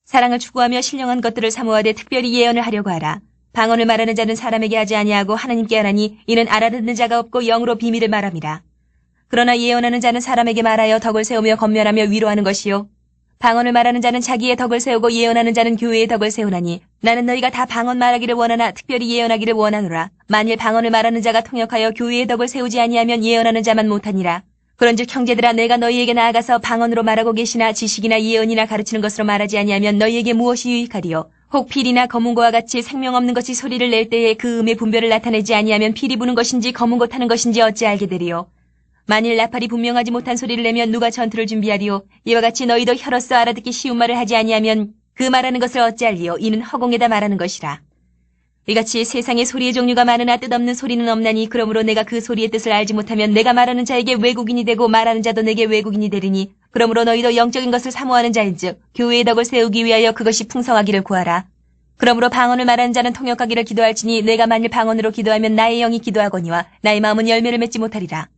사랑을 추구하며 신령한 것들을 사모하되 특별히 예언을 하려고 하라. 방언을 말하는 자는 사람에게 하지 아니하고 하나님께 하나니 이는 알아듣는 자가 없고 영으로 비밀을 말함이라. 그러나 예언하는 자는 사람에게 말하여 덕을 세우며 건면하며 위로하는 것이요 방언을 말하는 자는 자기의 덕을 세우고 예언하는 자는 교회의 덕을 세우나니 나는 너희가 다 방언 말하기를 원하나 특별히 예언하기를 원하노라. 만일 방언을 말하는 자가 통역하여 교회의 덕을 세우지 아니하면 예언하는 자만 못하니라. 그런즉 형제들아 내가 너희에게 나아가서 방언으로 말하고 계시나 지식이나 예언이나 가르치는 것으로 말하지 아니하면 너희에게 무엇이 유익하리요. 혹 필이나 검은고와 같이 생명 없는 것이 소리를 낼 때에 그 음의 분별을 나타내지 아니하면 필이 부는 것인지 검은고 타는 것인지 어찌 알게 되리요. 만일 나팔이 분명하지 못한 소리를 내면 누가 전투를 준비하리요. 이와 같이 너희도 혀로서 알아듣기 쉬운 말을 하지 아니하면 그 말하는 것을 어찌 알리요. 이는 허공에다 말하는 것이라. 이같이 세상에 소리의 종류가 많으나 뜻없는 소리는 없나니 그러므로 내가 그 소리의 뜻을 알지 못하면 내가 말하는 자에게 외국인이 되고 말하는 자도 내게 외국인이 되리니 그러므로 너희도 영적인 것을 사모하는 자인즉 교회의 덕을 세우기 위하여 그것이 풍성하기를 구하라. 그러므로 방언을 말하는 자는 통역하기를 기도할지니 내가 만일 방언으로 기도하면 나의 영이 기도하거니와 나의 마음은 열매를 맺지 못하리라.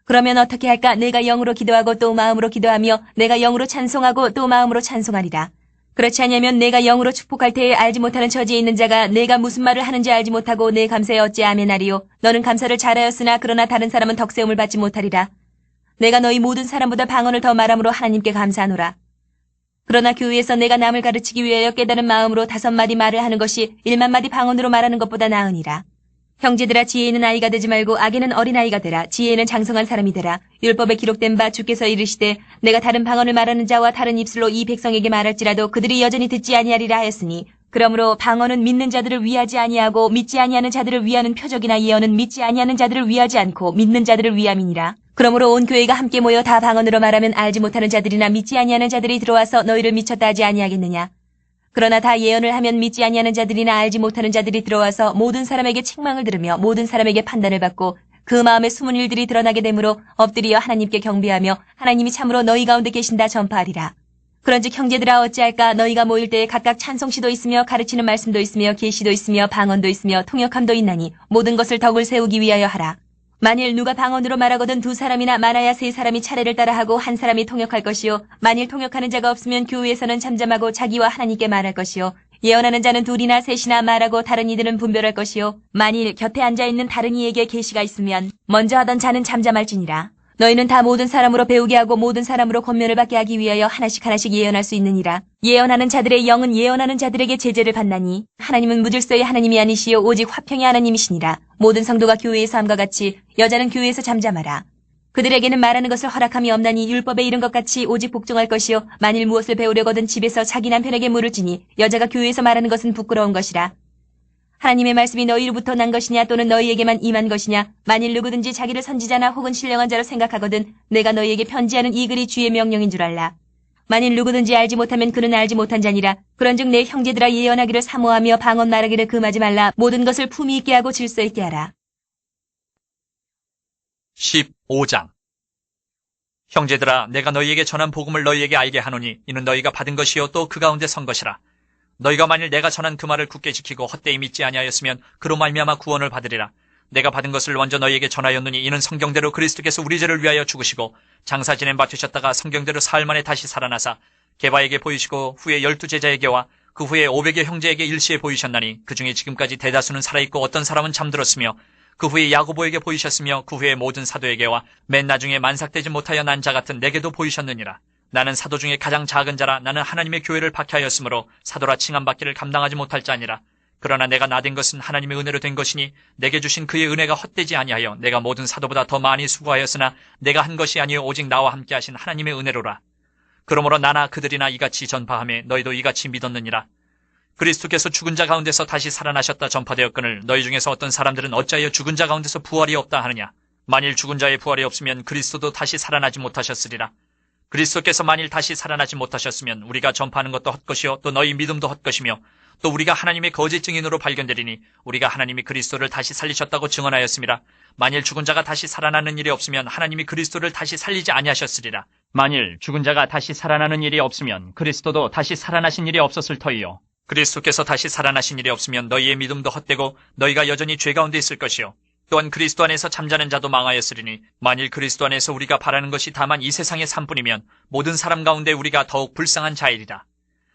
그러면 어떻게 할까? 내가 영으로 기도하고 또 마음으로 기도하며 내가 영으로 찬송하고 또 마음으로 찬송하리라. 그렇지 않으면 내가 영으로 축복할 때에 알지 못하는 처지에 있는 자가 내가 무슨 말을 하는지 알지 못하고 내 감사에 어찌 아멘하리요. 너는 감사를 잘하였으나 그러나 다른 사람은 덕세움을 받지 못하리라. 내가 너희 모든 사람보다 방언을 더 말함으로 하나님께 감사하노라. 그러나 교회에서 내가 남을 가르치기 위하여 깨달은 마음으로 5마디 말을 하는 것이 1만마디 방언으로 말하는 것보다 나으니라. 형제들아, 지혜는 아이가 되지 말고 악에는 어린아이가 되라. 지혜는 장성한 사람이 되라. 율법에 기록된 바 주께서 이르시되 내가 다른 방언을 말하는 자와 다른 입술로 이 백성에게 말할지라도 그들이 여전히 듣지 아니하리라 하였으니, 그러므로 방언은 믿는 자들을 위하지 아니하고 믿지 아니하는 자들을 위하는 표적이나 예언은 믿지 아니하는 자들을 위하지 않고 믿는 자들을 위함이니라. 그러므로 온 교회가 함께 모여 다 방언으로 말하면 알지 못하는 자들이나 믿지 아니하는 자들이 들어와서 너희를 미쳤다 하지 아니하겠느냐. 그러나 다 예언을 하면 믿지 아니하는 자들이나 알지 못하는 자들이 들어와서 모든 사람에게 책망을 들으며 모든 사람에게 판단을 받고 그 마음에 숨은 일들이 드러나게 되므로 엎드리어 하나님께 경배하며 하나님이 참으로 너희 가운데 계신다 전파하리라. 그런즉 형제들아, 어찌할까? 너희가 모일 때에 각각 찬송시도 있으며 가르치는 말씀도 있으며 계시도 있으며 방언도 있으며 통역함도 있나니 모든 것을 덕을 세우기 위하여 하라. 만일 누가 방언으로 말하거든 2사람이나 많아야 3사람이 차례를 따라하고 한 사람이 통역할 것이요, 만일 통역하는 자가 없으면 교회에서는 잠잠하고 자기와 하나님께 말할 것이요, 예언하는 자는 2이나 3이나 말하고 다른 이들은 분별할 것이요, 만일 곁에 앉아있는 다른 이에게 계시가 있으면 먼저 하던 자는 잠잠할지니라. 너희는 다 모든 사람으로 배우게 하고 모든 사람으로 권면을 받게 하기 위하여 하나씩 하나씩 예언할 수 있느니라. 예언하는 자들의 영은 예언하는 자들에게 제재를 받나니 하나님은 무질서의 하나님이 아니시요 오직 화평의 하나님이시니라. 모든 성도가 교회에서 함과 같이 여자는 교회에서 잠잠하라. 그들에게는 말하는 것을 허락함이 없나니 율법에 이른 것 같이 오직 복종할 것이요, 만일 무엇을 배우려거든 집에서 자기 남편에게 물을 지니 여자가 교회에서 말하는 것은 부끄러운 것이라. 하나님의 말씀이 너희로부터 난 것이냐 또는 너희에게만 임한 것이냐. 만일 누구든지 자기를 선지자나 혹은 신령한 자로 생각하거든 내가 너희에게 편지하는 이 글이 주의 명령인 줄 알라. 만일 누구든지 알지 못하면 그는 알지 못한 자니라. 그런즉 내 형제들아, 예언하기를 사모하며 방언 말하기를 금하지 말라. 모든 것을 품위 있게 하고 질서 있게 하라. 15장. 형제들아, 내가 너희에게 전한 복음을 너희에게 알게 하노니 이는 너희가 받은 것이요 또 그 가운데 선 것이라. 너희가 만일 내가 전한 그 말을 굳게 지키고 헛되이 믿지 아니하였으면 그로 말미암아 구원을 받으리라. 내가 받은 것을 먼저 너희에게 전하였느니 이는 성경대로 그리스도께서 우리 죄를 위하여 죽으시고 장사 지낸 바 되셨다가 성경대로 사흘 만에 다시 살아나사 게바에게 보이시고 후에 12제자에게와 그 후에 500여 형제에게 일시에 보이셨나니 그 중에 지금까지 대다수는 살아있고 어떤 사람은 잠들었으며 그 후에 야고보에게 보이셨으며 그 후에 모든 사도에게와 맨 나중에 만삭되지 못하여 난 자 같은 내게도 보이셨느니라. 나는 사도 중에 가장 작은 자라. 나는 하나님의 교회를 박해하였으므로 사도라 칭함받기를 감당하지 못할 자니라. 그러나 내가 나된 것은 하나님의 은혜로 된 것이니 내게 주신 그의 은혜가 헛되지 아니하여 내가 모든 사도보다 더 많이 수고하였으나 내가 한 것이 아니요 오직 나와 함께 하신 하나님의 은혜로라. 그러므로 나나 그들이나 이같이 전파하며 너희도 이같이 믿었느니라. 그리스도께서 죽은 자 가운데서 다시 살아나셨다 전파되었거늘 너희 중에서 어떤 사람들은 어찌하여 죽은 자 가운데서 부활이 없다 하느냐. 만일 죽은 자의 부활이 없으면 그리스도도 다시 살아나지 못하셨으리라. 그리스도께서 만일 다시 살아나지 못하셨으면 우리가 전파하는 것도 헛것이요 또 너희 믿음도 헛것이며 또 우리가 하나님의 거짓 증인으로 발견되리니 우리가 하나님이 그리스도를 다시 살리셨다고 증언하였습니다. 만일 죽은 자가 다시 살아나는 일이 없으면 하나님이 그리스도를 다시 살리지 아니하셨으리라. 만일 죽은 자가 다시 살아나는 일이 없으면 그리스도도 다시 살아나신 일이 없었을 터이요. 그리스도께서 다시 살아나신 일이 없으면 너희의 믿음도 헛되고 너희가 여전히 죄 가운데 있을 것이요. 또한 그리스도 안에서 잠자는 자도 망하였으리니 만일 그리스도 안에서 우리가 바라는 것이 다만 이 세상의 삶뿐이면 모든 사람 가운데 우리가 더욱 불쌍한 자이리라.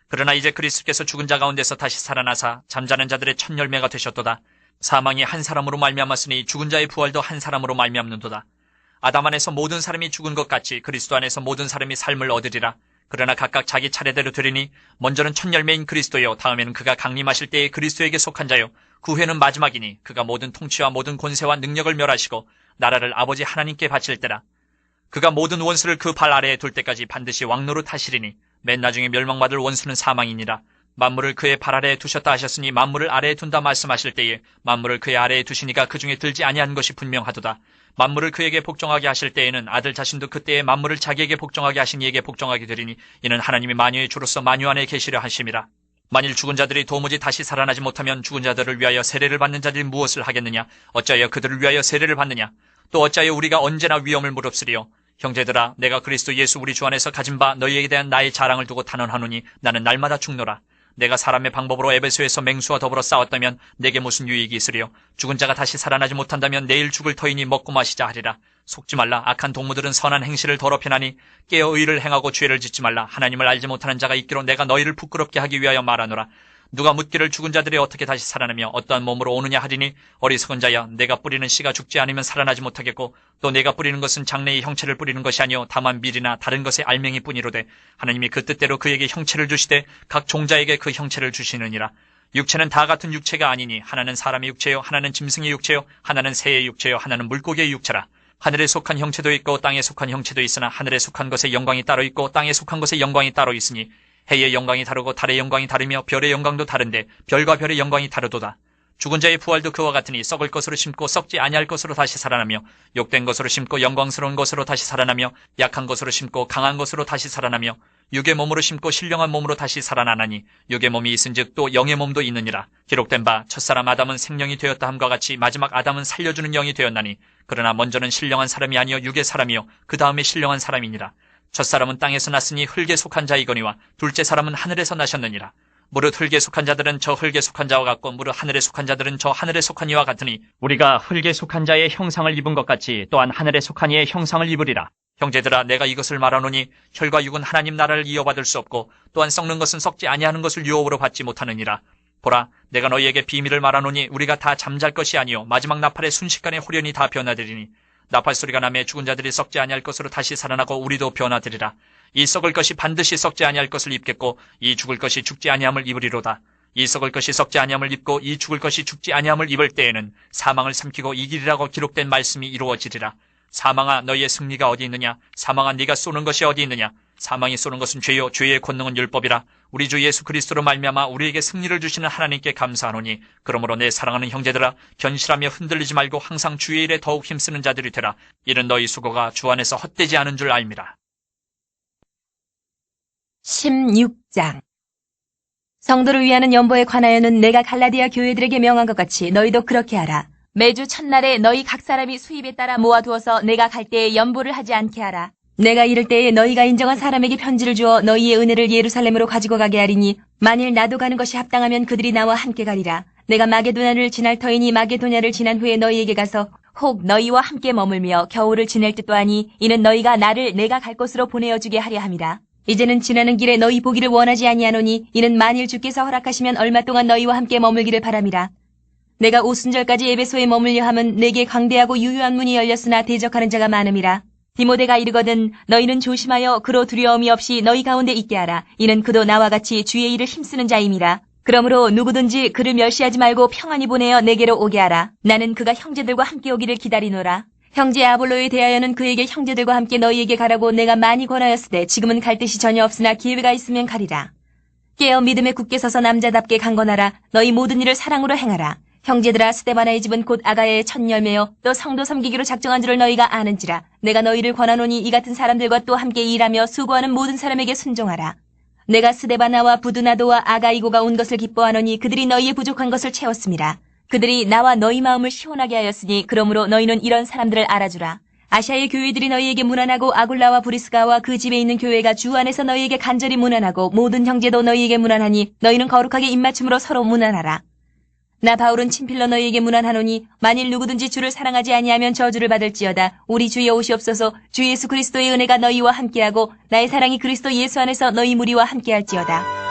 그러나 이제 그리스도께서 죽은 자 가운데서 다시 살아나사 잠자는 자들의 첫 열매가 되셨도다. 사망이 한 사람으로 말미암았으니 죽은 자의 부활도 한 사람으로 말미암는도다. 아담 안에서 모든 사람이 죽은 것 같이 그리스도 안에서 모든 사람이 삶을 얻으리라. 그러나 각각 자기 차례대로 되리니 먼저는 첫 열매인 그리스도요 다음에는 그가 강림하실 때에 그리스도에게 속한 자요 그 후에는 마지막이니 그가 모든 통치와 모든 권세와 능력을 멸하시고 나라를 아버지 하나님께 바칠 때라. 그가 모든 원수를 그 발 아래에 둘 때까지 반드시 왕노릇 하시리니 맨 나중에 멸망받을 원수는 사망이니라. 만물을 그의 발 아래에 두셨다 하셨으니 만물을 아래에 둔다 말씀하실 때에 만물을 그의 아래에 두시니가 그 중에 들지 아니한 것이 분명하도다. 만물을 그에게 복종하게 하실 때에는 아들 자신도 그때에 만물을 자기에게 복종하게 하신 이에게 복종하게 되리니 이는 하나님이 만유의 주로서 만유 안에 계시려 하심이라. 만일 죽은 자들이 도무지 다시 살아나지 못하면 죽은 자들을 위하여 세례를 받는 자들이 무엇을 하겠느냐? 어찌하여 그들을 위하여 세례를 받느냐? 또 어찌하여 우리가 언제나 위험을 무릅쓰리요? 형제들아, 내가 그리스도 예수 우리 주 안에서 가진 바 너희에게 대한 나의 자랑을 두고 단언하노니 나는 날마다 죽노라. 내가 사람의 방법으로 에베소에서 맹수와 더불어 싸웠다면 내게 무슨 유익이 있으리요? 죽은 자가 다시 살아나지 못한다면 내일 죽을 터이니 먹고 마시자 하리라. 속지 말라. 악한 동무들은 선한 행실을 더럽히나니 깨어 의를 행하고 죄를 짓지 말라. 하나님을 알지 못하는 자가 있기로 내가 너희를 부끄럽게 하기 위하여 말하노라. 누가 묻기를 죽은 자들이 어떻게 다시 살아나며 어떠한 몸으로 오느냐 하리니 어리석은 자야 내가 뿌리는 씨가 죽지 않으면 살아나지 못하겠고 또 내가 뿌리는 것은 장래의 형체를 뿌리는 것이 아니요 다만 밀이나 다른 것의 알맹이 뿐이로되 하나님이 그 뜻대로 그에게 형체를 주시되 각 종자에게 그 형체를 주시느니라. 육체는 다 같은 육체가 아니니 하나는 사람의 육체요 하나는 짐승의 육체요 하나는 새의 육체요 하나는 물고기의 육체라. 하늘에 속한 형체도 있고 땅에 속한 형체도 있으나 하늘에 속한 것의 영광이 따로 있고 땅에 속한 것의 영광이 따로 있으니 해의 영광이 다르고 달의 영광이 다르며 별의 영광도 다른데 별과 별의 영광이 다르도다. 죽은 자의 부활도 그와 같으니 썩을 것으로 심고 썩지 아니할 것으로 다시 살아나며 욕된 것으로 심고 영광스러운 것으로 다시 살아나며 약한 것으로 심고 강한 것으로 다시 살아나며 육의 몸으로 심고 신령한 몸으로 다시 살아나나니 육의 몸이 있은즉 또 영의 몸도 있느니라. 기록된 바 첫사람 아담은 생령이 되었다 함과 같이 마지막 아담은 살려주는 영이 되었나니 그러나 먼저는 신령한 사람이 아니요 육의 사람이요 그 다음에 신령한 사람이니라. 첫사람은 땅에서 났으니 흙에 속한 자이거니와 둘째 사람은 하늘에서 나셨느니라. 무릇 흙에 속한 자들은 저 흙에 속한 자와 같고 무릇 하늘에 속한 자들은 저 하늘에 속한 이와 같으니 우리가 흙에 속한 자의 형상을 입은 것 같이 또한 하늘에 속한 이의 형상을 입으리라. 형제들아 내가 이것을 말하노니 혈과 육은 하나님 나라를 이어받을 수 없고 또한 썩는 것은 썩지 아니하는 것을 유업으로 받지 못하느니라. 보라 내가 너희에게 비밀을 말하노니 우리가 다 잠잘 것이 아니요 마지막 나팔의 순식간에 홀연히 다 변화되리니 나팔 소리가 나매 죽은 자들이 썩지 아니할 것으로 다시 살아나고 우리도 변화되리라. 이 썩을 것이 반드시 썩지 아니할 것을 입겠고 이 죽을 것이 죽지 아니함을 입으리로다. 이 썩을 것이 썩지 아니함을 입고 이 죽을 것이 죽지 아니함을 입을 때에는 사망을 삼키고 이기리라고 기록된 말씀이 이루어지리라. 사망아 너희의 승리가 어디 있느냐? 사망아 네가 쏘는 것이 어디 있느냐? 사망이 쏘는 것은 죄요 죄의 권능은 율법이라. 우리 주 예수 그리스도로 말미암아 우리에게 승리를 주시는 하나님께 감사하노니 그러므로 내 사랑하는 형제들아 견실하며 흔들리지 말고 항상 주의 일에 더욱 힘쓰는 자들이 되라. 이는 너희 수고가 주 안에서 헛되지 않은 줄 알미라. 16장 성도를 위하는 연보에 관하여는 내가 갈라디아 교회들에게 명한 것 같이 너희도 그렇게 하라. 매주 첫날에 너희 각 사람이 수입에 따라 모아두어서 내가 갈 때에 연보를 하지 않게 하라. 내가 이를 때에 너희가 인정한 사람에게 편지를 주어 너희의 은혜를 예루살렘으로 가지고 가게 하리니 만일 나도 가는 것이 합당하면 그들이 나와 함께 가리라. 내가 마게도냐를 지날 터이니 마게도냐를 지난 후에 너희에게 가서 혹 너희와 함께 머물며 겨울을 지낼 뜻도 하니 이는 너희가 나를 내가 갈 곳으로 보내어주게 하려 함이라. 이제는 지나는 길에 너희 보기를 원하지 아니하노니 이는 만일 주께서 허락하시면 얼마 동안 너희와 함께 머물기를 바람이라. 내가 오순절까지 에베소에 머물려 함은 내게 강대하고 유효한 문이 열렸으나 대적하는 자가 많음이라. 디모데가 이르거든 너희는 조심하여 그로 두려움이 없이 너희 가운데 있게 하라. 이는 그도 나와 같이 주의 일을 힘쓰는 자임이라. 그러므로 누구든지 그를 멸시하지 말고 평안히 보내어 내게로 오게 하라. 나는 그가 형제들과 함께 오기를 기다리노라. 형제 아볼로에 대하여는 그에게 형제들과 함께 너희에게 가라고 내가 많이 권하였으되 지금은 갈 뜻이 전혀 없으나 기회가 있으면 가리라. 깨어 믿음에 굳게 서서 남자답게 강건하라. 너희 모든 일을 사랑으로 행하라. 형제들아 스데바나의 집은 곧 아가야의 첫 열매요 또 성도 섬기기로 작정한 줄을 너희가 아는지라. 내가 너희를 권하노니 이 같은 사람들과 또 함께 일하며 수고하는 모든 사람에게 순종하라. 내가 스데바나와 부두나도와 아가이고가 온 것을 기뻐하노니 그들이 너희의 부족한 것을 채웠음이라. 그들이 나와 너희 마음을 시원하게 하였으니 그러므로 너희는 이런 사람들을 알아주라. 아시아의 교회들이 너희에게 문안하고 아굴라와 브리스가와 그 집에 있는 교회가 주 안에서 너희에게 간절히 문안하고 모든 형제도 너희에게 문안하니 너희는 거룩하게 입맞춤으로 서로 문안하라. 나 바울은 친필로 너희에게 문안하노니 만일 누구든지 주를 사랑하지 아니하면 저주를 받을지어다. 우리 주여 오시옵소서. 주 예수 그리스도의 은혜가 너희와 함께하고 나의 사랑이 그리스도 예수 안에서 너희 무리와 함께할지어다.